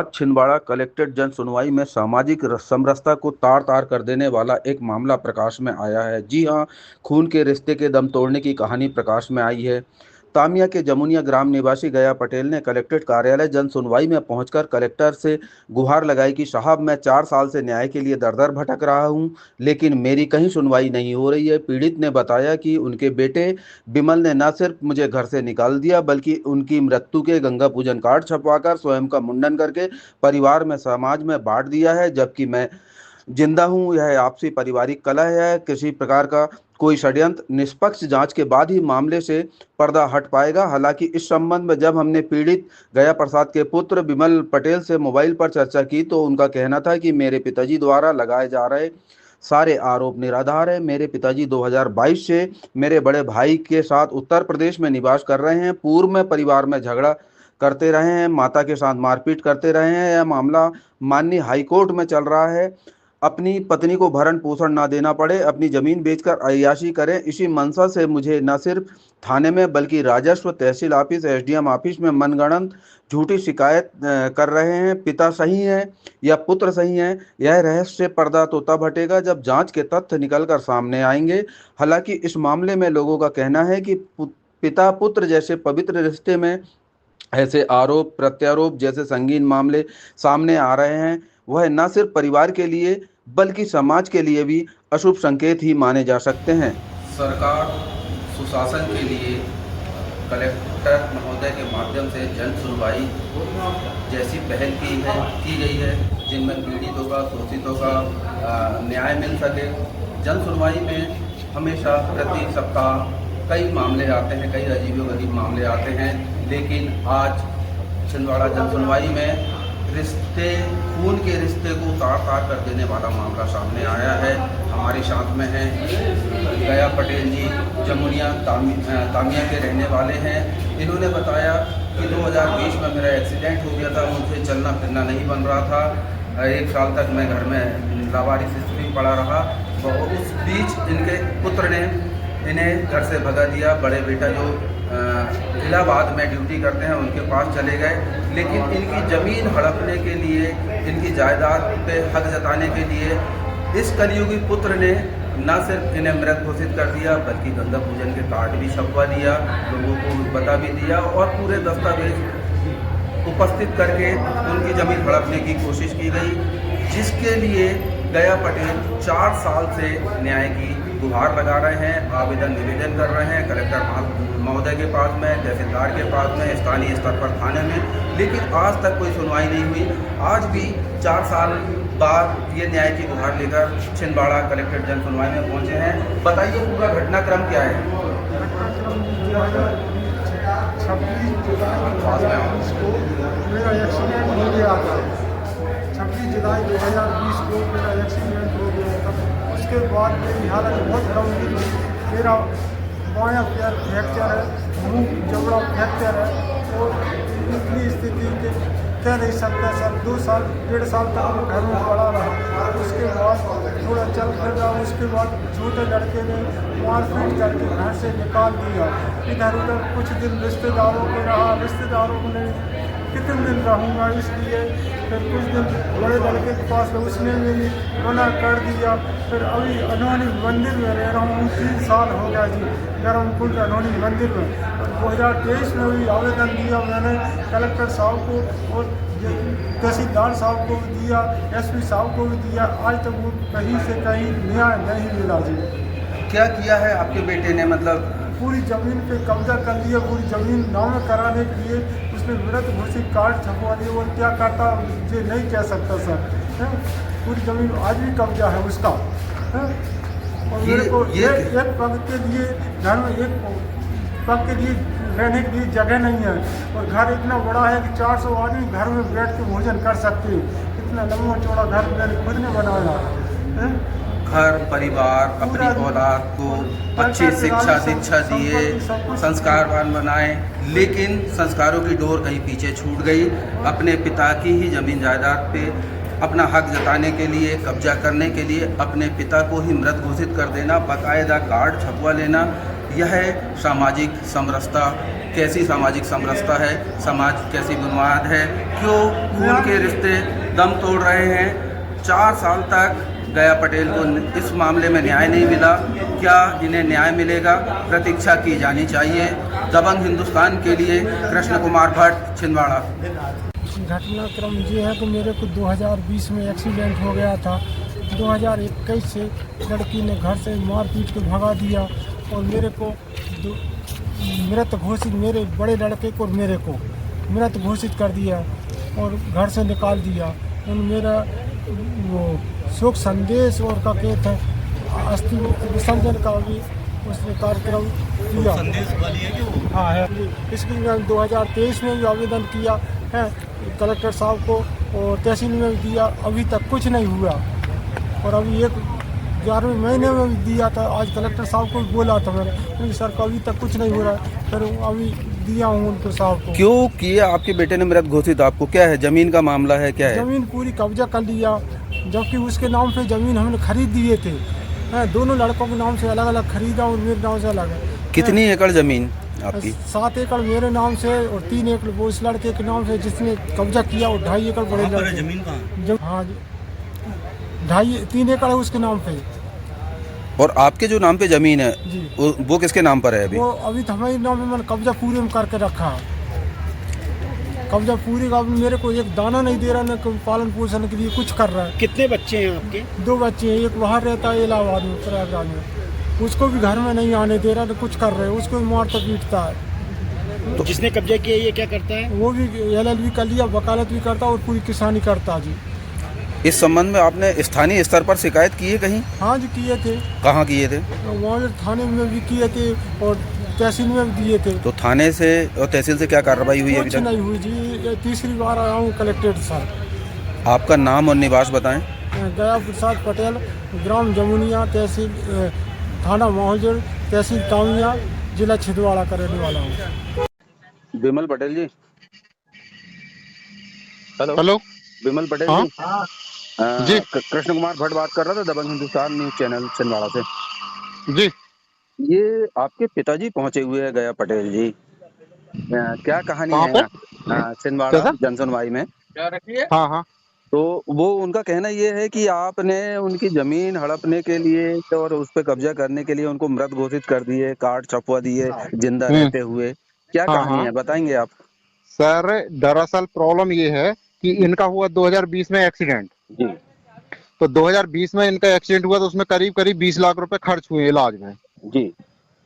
आज छिंदवाड़ा कलेक्ट्रेट जन सुनवाई में सामाजिक समरसता को तार तार कर देने वाला एक मामला प्रकाश में आया है। जी हां, खून के रिश्ते के दम तोड़ने की कहानी प्रकाश में आई है। तामिया के जमुनिया ग्राम निवासी गया पटेल ने कलेक्ट्रेट कार्यालय जन सुनवाई में पहुंचकर कलेक्टर से गुहार लगाई कि साहब, मैं 4 साल से न्याय के लिए दर दर भटक रहा हूं, लेकिन मेरी कहीं सुनवाई नहीं हो रही है। पीड़ित ने बताया कि उनके बेटे बिमल ने न सिर्फ मुझे घर से निकाल दिया, बल्कि उनकी मृत्यु के गंगा पूजन कार्ड छपवाकर स्वयं का मुंडन करके परिवार में समाज में बांट दिया है, जबकि मैं जिंदा हूं। यह आपसी पारिवारिक कलह है, किसी प्रकार का कोई षड्यंत्र। निष्पक्ष जांच के बाद ही मामले से पर्दा हट पाएगा। हालांकि इस संबंध में जब हमने पीड़ित गया प्रसाद के पुत्र बिमल पटेल से मोबाइल पर चर्चा की तो उनका कहना था कि मेरे पिताजी द्वारा लगाए जा रहे सारे आरोप निराधार है। मेरे पिताजी 2022 से मेरे बड़े भाई के साथ उत्तर प्रदेश में निवास कर रहे हैं। पूर्व में परिवार में झगड़ा करते रहे हैं, माता के साथ मारपीट करते रहे हैं। यह मामला माननीय हाईकोर्ट में चल रहा है। अपनी पत्नी को भरण पोषण ना देना पड़े, अपनी जमीन बेचकर अय्याशी करें, इसी मंशा से मुझे न सिर्फ थाने में बल्कि राजस्व, तहसील ऑफिस, एसडीएम ऑफिस में मनगढ़ंत झूठी शिकायत कर रहे हैं। पिता सही है या पुत्र सही है, यह रहस्य पर्दा तो तब हटेगा जब जांच के तथ्य निकलकर सामने आएंगे। हालांकि इस मामले में लोगों का कहना है कि पिता पुत्र जैसे पवित्र रिश्ते में ऐसे आरोप प्रत्यारोप जैसे संगीन मामले सामने आ रहे हैं, वह न सिर्फ परिवार के लिए बल्कि समाज के लिए भी अशुभ संकेत ही माने जा सकते हैं। सरकार सुशासन के लिए कलेक्टर महोदय के माध्यम से जन सुनवाई जैसी पहल की गई है, जिनमें पीड़ितों का, शोषितों का न्याय मिल सके। जन सुनवाई में हमेशा प्रति सप्ताह कई मामले आते हैं, कई अजीबोगरीब मामले आते हैं, लेकिन आज छिंदवाड़ा जन सुनवाई में खून के रिश्ते को तार तार कर देने वाला मामला सामने आया है। हमारे साथ में हैं गया पटेल जी, जमुनिया तामिया के रहने वाले हैं। इन्होंने बताया कि 2020 में मेरा एक्सीडेंट हो गया था, मुझे चलना फिरना नहीं बन रहा था। 1 साल तक मैं घर में लावारिस स्थिति में पड़ा रहा। उस बीच इनके पुत्र ने इन्हें घर से भगा दिया। बड़े बेटा जो इलाहाबाद में ड्यूटी करते हैं, उनके पास चले गए, लेकिन इनकी ज़मीन हड़पने के लिए, इनकी जायदाद पे हक जताने के लिए इस कलयुगी पुत्र ने न सिर्फ इन्हें मृत घोषित कर दिया, बल्कि गंगा पूजन के कार्ड भी छपवा दिया, लोगों को बता भी दिया और पूरे दस्तावेज उपस्थित करके उनकी ज़मीन हड़पने की कोशिश की गई, जिसके लिए गया पटेल 4 साल से न्याय की गुहार लगा रहे हैं, आवेदन निवेदन कर रहे हैं कलेक्टर महोदय के पास में, तहसीलदार के पास में, स्थानीय स्तर पर थाने में, लेकिन आज तक कोई सुनवाई नहीं हुई। आज भी 4 साल बाद ये न्याय की गुहार लेकर छिंदवाड़ा कलेक्ट्रेट जन सुनवाई में पहुंचे हैं। बताइए पूरा घटनाक्रम क्या है? 26 जुलाई 2020 को मेरा एक्सीडेंट हो गया था। उसके बाद मेरी हालत बहुत गंभीर हुई। मेरा बायां पैर फ्रैक्चर है, मुंह जबड़ा फ्रैक्चर है और इतनी स्थिति के कह नहीं सकता सर। 2 साल 1.5 साल तक मैं घर में पड़ा रहा। उसके बाद थोड़ा चल फिर रहा। उसके बाद छोटे लड़के ने मारपीट करके घर से निकाल दिया। इधर उधर कुछ दिन रिश्तेदारों के रहा, रिश्तेदारों ने कितने दिन रहूँगा, इसलिए फिर कुछ दिन बड़े लड़के के पास उसने भी मना कर दिया। फिर अभी अनोनी मंदिर में रह रहा हूँ, 3 साल हो गया जी, गरमकुंड अनोनी मंदिर में। 2023 में भी आवेदन दिया मैंने कलेक्टर साहब को और तहसीलदार साहब को भी दिया, एसपी साहब को भी दिया। आज तक वो कहीं से कहीं न्याय नहीं मिला जी। क्या किया है आपके बेटे ने? मतलब पूरी ज़मीन पे कब्जा कर लिया, पूरी ज़मीन नाम कराने के लिए उसने मृत घोषित कार्ड छपवा दिया। वो क्या करता मुझे नहीं कह सकता सर। पूरी ज़मीन आज भी कब्जा है उसका। और मेरे को एक पग के लिए घर में, एक पग के लिए रहने के लिए जगह नहीं है, और घर इतना बड़ा है कि 400 आदमी घर में बैठ के भोजन कर सकते हैं। इतना लंबा चौड़ा घर मैंने खुद ने बनाया। घर परिवार अपनी औलाद को अच्छी शिक्षा दीक्षा दिए, संस्कारवान बनाए, लेकिन संस्कारों की डोर कहीं पीछे छूट गई। अपने पिता की ही जमीन जायदाद पे अपना हक जताने के लिए, कब्जा करने के लिए अपने पिता को ही मृत घोषित कर देना, बाकायदा कार्ड छपवा लेना, यह सामाजिक समरसता कैसी सामाजिक समरसता है, समाज कैसी बुनियाद है, क्यों खून के रिश्ते दम तोड़ रहे हैं। 4 साल तक गया पटेल को इस मामले में न्याय नहीं मिला, क्या इन्हें न्याय मिलेगा, प्रतीक्षा की जानी चाहिए। दबंग हिंदुस्तान के लिए कृष्ण कुमार भट्ट, छिंदवाड़ा। घटनाक्रम ये है कि मेरे को 2020 में एक्सीडेंट हो गया था। 2021 से लड़की ने घर से मार पीट के भगा दिया और मेरे को मृत घोषित, मेरे बड़े लड़के को और मेरे को मृत घोषित कर दिया और घर से निकाल दिया। मेरा वो शोक संदेश और का कहते हैं अस्थि विसर्जन का भी उसने कार्यक्रम किया। संदेश वाली है कि वो? हाँ है। इसके लिए 2023 में भी आवेदन किया है कलेक्टर साहब को और तहसील में भी दिया, अभी तक कुछ नहीं हुआ। और अभी 11वें महीने में भी दिया था, आज कलेक्टर साहब को भी बोला था मैंने, सर को अभी तक कुछ नहीं हो रहा है। फिर अभी दिया हूँ उनको साहब को। क्यों किया आपके बेटे ने मृत घोषित? आपको क्या है, जमीन का मामला है, क्या है? जमीन पूरी कब्जा कर लिया, जबकि उसके नाम पे जमीन हमने खरीद दिए थे। दोनों लड़कों के नाम से अलग अलग खरीदा और मेरे नाम से अलग है। कितनी एकड़ जमीन आपकी? 7 एकड़ मेरे नाम से और 3 एकड़ वो उस लड़के के नाम से जिसने कब्जा किया, और 2.5 एकड़ बड़े लड़के। जमीन कहाँ? हाँ, 3 एकड़ है उसके नाम पे। और आपके जो नाम पे जमीन है जी, वो किसके नाम पर है अभी? वो अभी तो हमारे नाम पे मैंने कब्जा पूरे में करके रखा। कब्जा पूरी का मेरे को एक दाना नहीं दे रहा, न पालन पोषण के लिए कुछ कर रहा है। कितने बच्चे हैं आपके? 2 बच्चे हैं, एक बाहर रहता है इलाहाबाद में, प्रयागराज में। उसको भी घर में नहीं आने दे रहा, तो कुछ कर रहे हैं, उसको भी मारता पीटता है। तो जिसने कब्जा किया ये क्या करता है? वो भी LLB कर लिया, वकालत भी करता और पूरी किसानी करता जी। इस संबंध में आपने स्थानीय स्तर पर शिकायत की है कहीं? हाँ जी, किए थे। कहाँ किए थे? वहाँ थाने में भी किए थे और तहसील में भी दिए थे। तो थाने से और तहसील से क्या कार्रवाई हुई है अभी कुछ तक? नहीं हुई जी, ये तीसरी बार आया हूँ कलेक्ट्रेट साहब। आपका नाम और निवास बताएं। गया प्रसाद पटेल, ग्राम जमुनिया, तहसील थाना माहौजर, तहसील तामिया, जिला छिंदवाड़ा का रहने वाला हूँ। विमल पटेल जी। हेलो विमल पटेल हाँ? जी। जी। कृष्ण कुमार भट्ट बात कर रहा था, दबंग हिंदुस्तान न्यूज चैनल छिंदवाड़ा से। जी। ये आपके पिताजी पहुंचे हुए हैं गया पटेल जी, क्या कहानी कहाँ है? पे? छिंदवाड़ा कैसा? जनसुनवाई में। हाँ हाँ तो वो उनका कहना ये है कि आपने उनकी जमीन हड़पने के लिए और उस पर कब्जा करने के लिए उनको मृत घोषित कर दिए, कार्ड छपवा दिए जिंदा रहते हुए। क्या हाँ, कहानी हाँ। है, बताएंगे आप? सर, दरअसल प्रॉब्लम ये है कि इनका हुआ 2020 में एक्सीडेंट। जी। तो 2020 में इनका एक्सीडेंट हुआ तो उसमें करीब करीब 20 लाख रुपए खर्च हुए इलाज में। जी।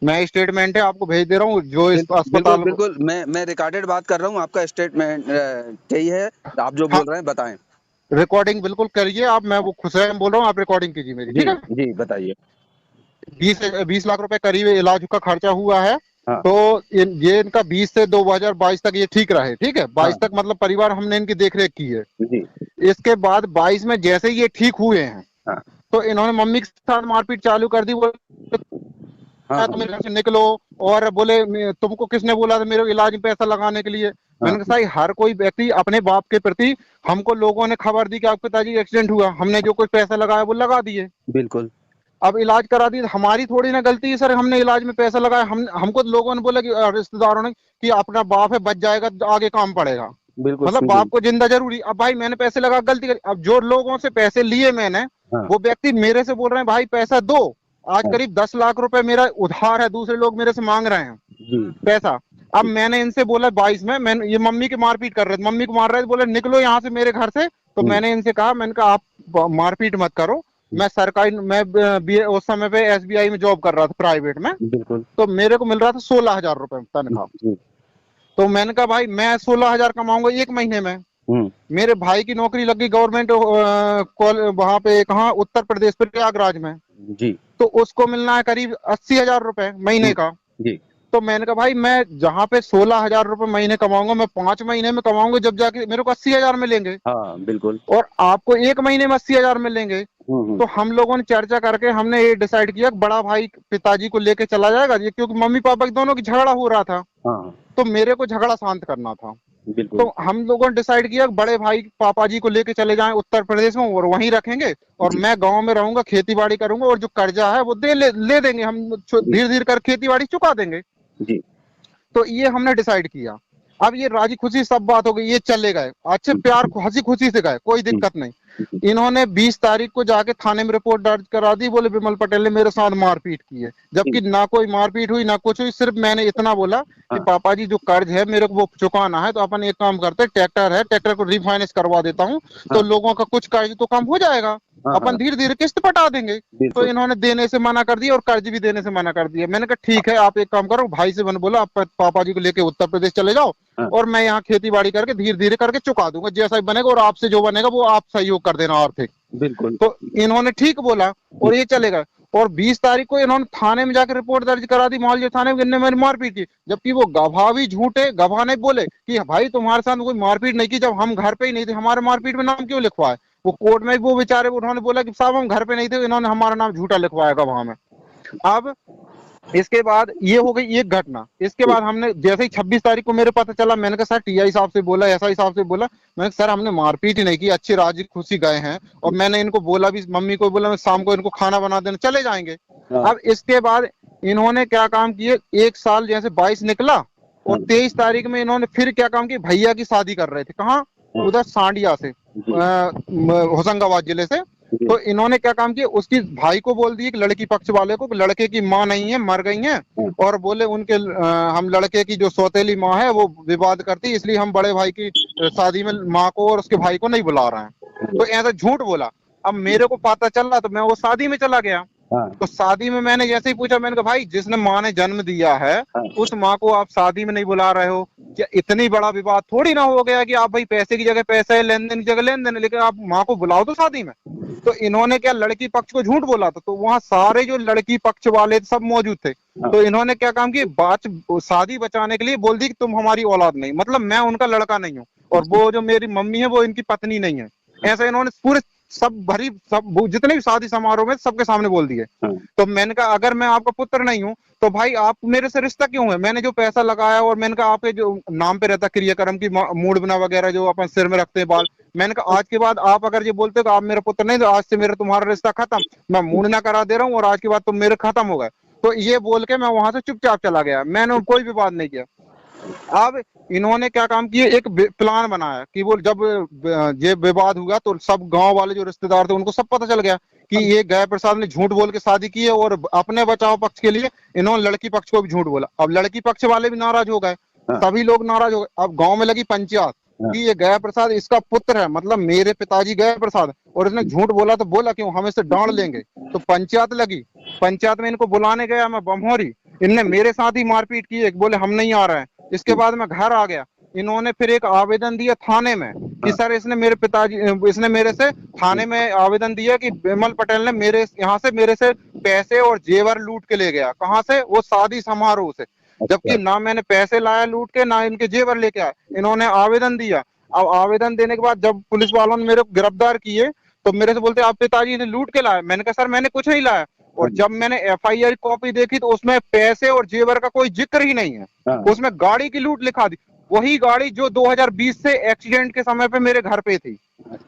मैं स्टेटमेंट है आपको भेज दे रहा हूँ जो इस बिल्कुल अस्पताल। बिल्कुल, मैं रिकॉर्डेड बात कर रहा हूँ, आपका स्टेटमेंट सही है, आप जो हाँ, बोल रहे हैं बताएं। रिकॉर्डिंग बिल्कुल करिए आप, मैं वो खुश बोल रहा हूँ, आप रिकॉर्डिंग कीजिए मेरी, ठीक है? जी बताइए। 20 लाख रुपए करीब इलाज का खर्चा हुआ है। हाँ। तो ये इनका 20 से 2022 तक ये ठीक रहे, ठीक है? 22 हाँ। तक मतलब परिवार हमने इनकी देखरेख की है। जी। इसके बाद 22 में जैसे ही ये ठीक हुए हैं, हाँ। तो इन्होंने मम्मी के साथ मारपीट चालू कर दी। हाँ। तुम घर से निकलो, और बोले तुमको किसने बोला था मेरे इलाज में पैसा लगाने के लिए? मैंने कहा भाई हर कोई व्यक्ति अपने बाप के प्रति, हमको लोगों ने खबर दी कि आपके पिताजी एक्सीडेंट हुआ, हमने जो कुछ पैसा लगाया वो लगा दिए। बिल्कुल। अब इलाज करा दी, हमारी थोड़ी ना गलती है सर, हमने इलाज में पैसा लगाया। हमको लोगों ने बोला कि रिश्तेदारों ने कि अपना बाप है, बच जाएगा, आगे काम पड़ेगा। बिल्कुल मतलब बाप को जिंदा जरूरी। अब भाई मैंने पैसे लगा, गलती करी। अब जो लोगों से पैसे लिए मैंने, हाँ। वो व्यक्ति मेरे से बोल रहे हैं भाई पैसा दो। आज हाँ। करीब 10 लाख रुपए मेरा उधार है, दूसरे लोग मेरे से मांग रहे हैं जी। पैसा। अब मैंने इनसे बोला 22 में, मैंने ये मम्मी की मारपीट कर रहे थे, मम्मी को मार रहे थे, बोले निकलो यहाँ से मेरे घर से। तो मैंने इनसे कहा, मैंने कहा आप मारपीट मत करो, मैं सरकारी, मैं उस समय पे SBI में जॉब कर रहा था प्राइवेट में। बिल्कुल। तो मेरे को मिल रहा था 16,000 रुपए तनख्वाह। तो मैंने कहा भाई मैं 16,000 कमाऊंगा 1 महीने में। मेरे भाई की नौकरी लगी गवर्नमेंट वहां पे, कहाँ, उत्तर प्रदेश प्रयागराज में। जी। तो उसको मिलना है करीब 80,000 रुपए महीने का। जी। तो मैंने कहा भाई मैं जहाँ पे 16,000 रुपए महीने कमाऊंगा, मैं 5 महीने में कमाऊंगा, जब जाके मेरे को 80,000 मिलेंगे। हाँ बिल्कुल। और आपको 1 महीने में 80,000 मिलेंगे। तो हम लोगों ने चर्चा करके हमने ये डिसाइड किया कि बड़ा भाई पिताजी को लेके चला जाएगा, ये क्योंकि मम्मी पापा दोनों की झगड़ा हो रहा था। हाँ। तो मेरे को झगड़ा शांत करना था। बिल्कुल। तो हम लोगों ने डिसाइड किया कि बड़े भाई पापा जी को लेके चले जाएं उत्तर प्रदेश में, और वहीं रखेंगे, और मैं गांव में रहूंगा, खेती बाड़ी करूंगा, और जो कर्जा है वो ले देंगे हम, धीरे धीरे कर खेती बाड़ी चुका देंगे। जी। तो ये हमने डिसाइड किया। अब ये राजी खुशी सब बात हो गई, ये चले गए अच्छे प्यार हंसी खुशी से गए, कोई दिक्कत नहीं। इन्होंने 20 तारीख को जाके थाने में रिपोर्ट दर्ज करा दी, बोले विमल पटेल ने मेरे साथ मारपीट की है, जबकि ना कोई मारपीट हुई ना कुछ हुई। सिर्फ मैंने इतना बोला कि पापा जी जो कर्ज है मेरे को वो चुकाना है, तो अपन एक काम करते हैं, ट्रैक्टर है, ट्रैक्टर को रिफाइनेंस करवा देता हूँ, तो लोगों का कुछ कर्ज तो कम हो जाएगा, अपन धीरे धीरे किस्त पटा देंगे। तो इन्होंने देने से मना कर दिया और कर्ज भी देने से मना कर दिया। मैंने कहा ठीक है, आप एक काम करो, भाई से मैंने बोला आप पापा जी को लेके उत्तर प्रदेश चले जाओ और मैं यहाँ खेती बाड़ी करके धीरे धीरे करके चुका दूंगा, जैसा भी बनेगा, और आपसे जो बनेगा वो आप सहयोग कर देना आर्थिक। बिल्कुल। तो इन्होंने ठीक बोला और ये चले गए। और 20 तारीख को इन्होंने थाने में जाकर रिपोर्ट दर्ज करा दी, मालवीय थाने में, इन्होंने मेरी मारपीट की, जबकि वो गवाह भी झूठे, गवाह ने बोले कि भाई तुम्हारे साथ कोई मारपीट नहीं की, जब हम घर पे ही नहीं थे, हमारे मारपीट में नाम क्यों लिखवाए। वो कोर्ट में वो बेचारे उन्होंने बोला कि साहब हम घर पे नहीं थे, इन्होंने हमारा नाम झूठा लिखवाया गवाह में। अब इसके बाद ये हो गई एक घटना। इसके बाद हमने जैसे ही 26 तारीख को मेरे पता चला, मैंने कहा सर टीआई साहब से बोला, एसआई साहब से बोला, मैंने कहा सर हमने मारपीट ही नहीं की, अच्छी राजी खुशी गए हैं, और मैंने इनको बोला भी, मम्मी को बोला मैं शाम को इनको खाना बना देना चले जाएंगे। अब इसके बाद इन्होंने क्या काम किए, एक साल जैसे 22 निकला और 23 तारीख में इन्होंने फिर क्या काम किया, भैया की शादी कर रहे थे, कहाँ, उधर सांडिया से, होशंगाबाद जिले से। तो इन्होंने क्या काम किया, उसकी भाई को बोल दिए कि लड़की पक्ष वाले को, लड़के की माँ नहीं है, मर गई है, और बोले उनके हम लड़के की जो सौतेली माँ है वो विवाद करती, इसलिए हम बड़े भाई की शादी में माँ को और उसके भाई को नहीं बुला रहे हैं। तो ऐसा झूठ बोला। अब मेरे को पता चल रहा तो मैं वो शादी में चला गया। तो शादी में मैंने जैसे ही पूछा, मैंने कहा भाई जिसने माँ ने जन्म दिया है उस माँ को आप शादी में नहीं बुला रहे हो, क्या इतनी बड़ा विवाद थोड़ी ना हो गया कि आप भाई पैसे की जगह पैसा है, लेन देन की जगह लेन देन, लेकिन आप माँ को बुलाओ तो शादी में। तो इन्होंने क्या लड़की पक्ष को झूठ बोला था, तो वहां सारे जो लड़की पक्ष वाले सब मौजूद थे। तो इन्होंने क्या काम किया, बात शादी बचाने के लिए बोल दी कि तुम हमारी औलाद नहीं, मतलब मैं उनका लड़का नहीं हूँ, और वो जो मेरी मम्मी है वो इनकी पत्नी नहीं है। ऐसा इन्होंने पूरे सब जितने भी शादी समारोह में सबके सामने बोल दिए। तो मैंने कहा अगर मैं आपका पुत्र नहीं हूं तो भाई आप मेरे से रिश्ता क्यों है, मैंने जो पैसा लगाया, और मैंने कहा आपके जो नाम पे रहता क्रियाक्रम की मूड बना वगैरह जो अपन सिर में रखते हैं बाल, मैंने कहा आज के बाद आप अगर ये बोलते हो कि आप मेरा पुत्र नहीं, तो आज से मेरा तुम्हारा रिश्ता खत्म, मैं मूड ना करा दे रहा हूँ, और आज के बाद तुम मेरे खत्म हो गए। तो ये बोल के मैं वहां से चुपचाप चला गया, मैंने कोई भी बात नहीं किया। अब इन्होंने क्या काम किए, एक प्लान बनाया कि वो जब ये विवाद हुआ तो सब गांव वाले जो रिश्तेदार थे उनको सब पता चल गया कि ये गया प्रसाद ने झूठ बोल के शादी की है, और अपने बचाव पक्ष के लिए इन्होंने लड़की पक्ष को भी झूठ बोला। अब लड़की पक्ष वाले भी नाराज हो गए, सभी लोग नाराज हो गए। अब गांव में लगी पंचायत कि ये गया प्रसाद इसका पुत्र है, मतलब मेरे पिताजी गया प्रसाद, और इसने झूठ बोला, तो बोला क्यों, हम इसे डांट लेंगे। तो पंचायत लगी, पंचायत में इनको बुलाने गया मैं बमहोरी, इनने मेरे साथ ही मारपीट की, बोले हम नहीं आ रहे हैं। इसके बाद मैं घर आ गया, इन्होंने फिर एक आवेदन दिया थाने में कि सर इसने मेरे पिताजी, इसने मेरे से थाने में आवेदन दिया कि विमल पटेल ने मेरे यहाँ से मेरे से पैसे और जेवर लूट के ले गया। कहाँ से, वो शादी समारोह से, जबकि ना मैंने पैसे लाया लूट के, ना इनके जेवर लेके आए। इन्होंने आवेदन दिया। अब आवेदन देने के बाद जब पुलिस वालों ने मेरे को गिरफ्तार किए तो मेरे से बोलते आप पिताजी ने लूट के लाया। मैंने कहा सर मैंने कुछ नहीं लाया। और जब मैंने एफआईआर कॉपी देखी तो उसमें पैसे और जेवर का कोई जिक्र ही नहीं है, उसमें गाड़ी की लूट लिखा दी, वही गाड़ी जो 2020 से एक्सीडेंट के समय पे मेरे घर पे थी,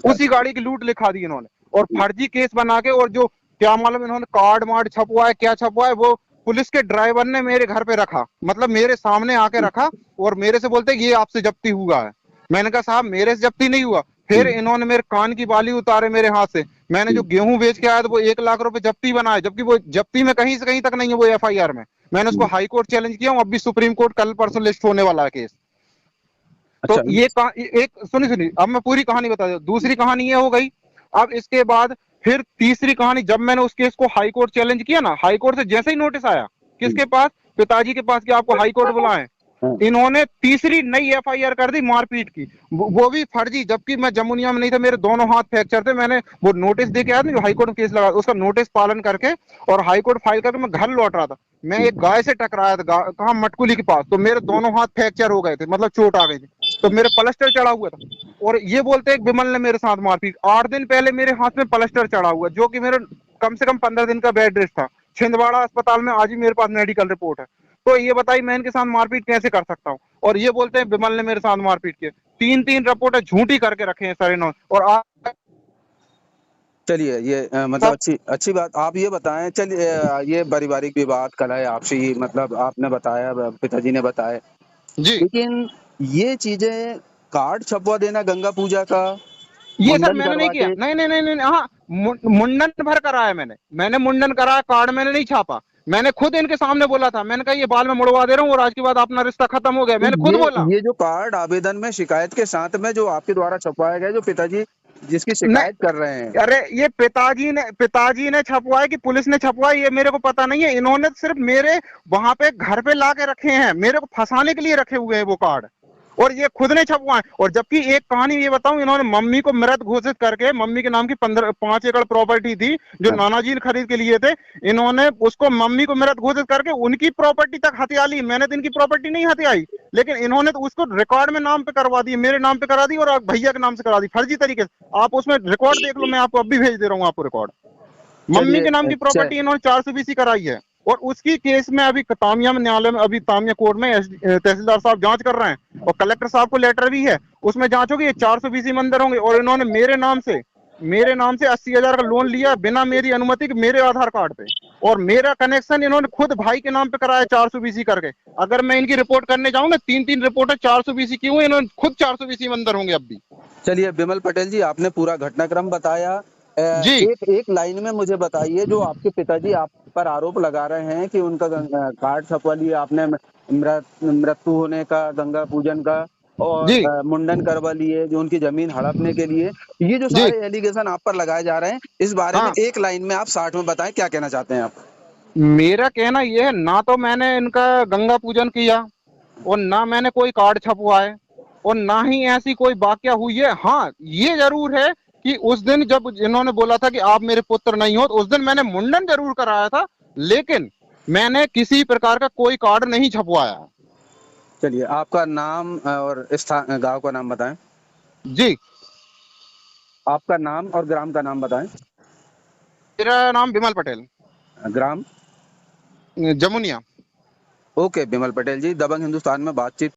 उसी गाड़ी की लूट लिखा दी इन्होंने। और फर्जी केस बना के, और जो क्या मालूम इन्होंने कार्ड मार्ड छपवाए, क्या छपवाए, वो पुलिस के ड्राइवर ने मेरे घर पे रखा, मतलब मेरे सामने आके रखा, और मेरे से बोलते ये आपसे जब्ती हुआ है। मैंने कहा साहब मेरे से जब्ती नहीं हुआ। फिर इन्होंने मेरे कान की बाली उतारे मेरे हाथ से। मैंने जो गेहूं बेच के आया था वो 1 लाख रुपए जब्ती बनाए, जबकि वो जब्ती में कहीं से कहीं तक नहीं है, वो एफआईआर में। मैंने उसको हाई कोर्ट चैलेंज किया हूं, अब भी सुप्रीम कोर्ट कल परसों लिस्ट होने वाला है केस। तो ये एक सुनी अब मैं पूरी कहानी बता दूं। दूसरी कहानी ये हो गई। अब इसके बाद फिर तीसरी कहानी, जब मैंने उस केस को हाई कोर्ट चैलेंज किया ना, हाई कोर्ट से जैसे ही नोटिस आया किसके पास, पिताजी के पास, कि आपको हाई कोर्ट बुलाएं, इन्होंने तीसरी नई एफआईआर कर दी मारपीट की, वो भी फर्जी, जबकि मैं जमुनिया में नहीं था, मेरे दोनों हाथ फ्रैक्चर थे। मैंने वो नोटिस दे के आया जो हाई कोर्ट में केस लगा, उसका नोटिस पालन करके और हाई कोर्ट फाइल करके मैं घर लौट रहा था। मैं एक गाय से टकराया था, कहाँ, मटकुली के पास, तो मेरे दोनों हाथ फ्रैक्चर हो गए थे, मतलब चोट आ गई थी, तो मेरे प्लास्टर चढ़ा हुआ था। और ये बोलते हैं विमल ने मेरे साथ मारपीट। 8 दिन पहले मेरे हाथ में प्लास्टर चढ़ा हुआ, जो कि मेरे कम से कम 15 दिन का बेड रेस्ट था छिंदवाड़ा अस्पताल में। आज ही मेरे पास मेडिकल रिपोर्ट है। तो ये बताइए मैं इनके साथ मारपीट कैसे कर सकता हूँ। और ये बोलते हैं विमल ने मेरे साथ मारपीट की। 3 रिपोर्टें झूठी करके रखे हैं सर इन्होंने। और आप चलिए ये मतलब अच्छी बात। आप ये बताएं, चलिए ये पारिवारिक विवाद कल है आपसे, मतलब आपने बताया, पिताजी ने बताया, जी। लेकिन ये चीजें कार्ड छपवा देना गंगा पूजा का, ये सर मुंडन मैंने नहीं करवा किया, के, नहीं नहीं नहीं नहीं, हाँ मुंडन भर कराया मैंने मुंडन कराया, कार्ड मैंने नहीं छापा। मैंने खुद इनके सामने बोला था, मैंने कहा ये बाल मैं मुड़वा दे रहा हूँ और आज के बाद अपना रिश्ता खत्म हो गया, तो मैंने खुद बोला। ये जो कार्ड आवेदन में शिकायत के साथ में जो आपके द्वारा छपवाया गया, जो पिताजी जिसकी नहीं, शिकायत कर रहे हैं, अरे ये पिताजी ने छपवाया कि पुलिस ने छपवाया ये मेरे को पता नहीं है। इन्होंने सिर्फ मेरे वहां पे घर पे ला के रखे हैं, मेरे को फंसाने के लिए रखे हुए हैं वो कार्ड, और ये खुद ने छपवाए। और जबकि एक कहानी ये बताऊं, इन्होंने मम्मी को मृत घोषित करके, मम्मी के नाम की 5 एकड़ प्रॉपर्टी थी जो हाँ। नाना जी ने खरीद के लिए थे, इन्होंने उसको मम्मी को मृत घोषित करके उनकी प्रॉपर्टी तक हथिया ली। मैंने तो इनकी प्रॉपर्टी नहीं हथियाई, लेकिन इन्होंने तो उसको रिकॉर्ड में नाम पे करवा दी, मेरे नाम पे करा दी और भैया के नाम से करा दी फर्जी तरीके से। आप उसमें रिकॉर्ड देख लो, मैं आपको अब भी भेज दे रहा हूँ आपको रिकॉर्ड। मम्मी चलिए के नाम की अच्छा, प्रॉपर्टी इन्होंने 420 कराई है, और उसकी केस में अभी तामिया में न्यायालय में, अभी तामिया कोर्ट में तहसीलदार साहब जांच कर रहे हैं और कलेक्टर साहब को लेटर भी है, उसमें जांच होगी। ये 420 मंदिर होंगे और इन्होंने मेरे नाम से 80,000 का लोन लिया बिना मेरी अनुमति के, मेरे आधार कार्ड पे, और मेरा कनेक्शन इन्होंने खुद भाई के नाम पे कराया 420 करके। अगर मैं इनकी रिपोर्ट करने जाऊं ना, 3 रिपोर्ट है 420 की हुई, इन्होंने खुद 420 मंदिर होंगे अब भी। चलिए विमल पटेल जी, आपने पूरा घटनाक्रम बताया। जी एक एक लाइन में मुझे बताइए, जो आपके पिताजी आप पर आरोप लगा रहे हैं कि उनका कार्ड छपवा लिया आपने, मृत्यु होने का, गंगा पूजन का, और जी मुंडन करवा लिए, जो उनकी जमीन हड़पने के लिए, ये जो जी सारे एलिगेशन आप पर लगाए जा रहे हैं, इस बारे में हाँ, एक लाइन में आप 60 में बताएं, क्या कहना चाहते हैं आप? मेरा कहना यह है, ना तो मैंने इनका गंगा पूजन किया और ना मैंने कोई कार्ड छपवाए और ना ही ऐसी कोई वाकया हुई है। हाँ ये जरूर है कि उस दिन जब इन्होंने बोला था कि आप मेरे पुत्र नहीं हो, तो उस दिन मैंने मुंडन जरूर कराया था, लेकिन मैंने किसी प्रकार का कोई कार्ड नहीं छपवाया। चलिए आपका नाम और स्थान, गांव का नाम बताएं। जी, आपका नाम और ग्राम का नाम बताएं। मेरा नाम विमल पटेल, ग्राम। जमुनिया। ओके विमल पटेल जी, दबंग हिंदुस्तान में बातचीत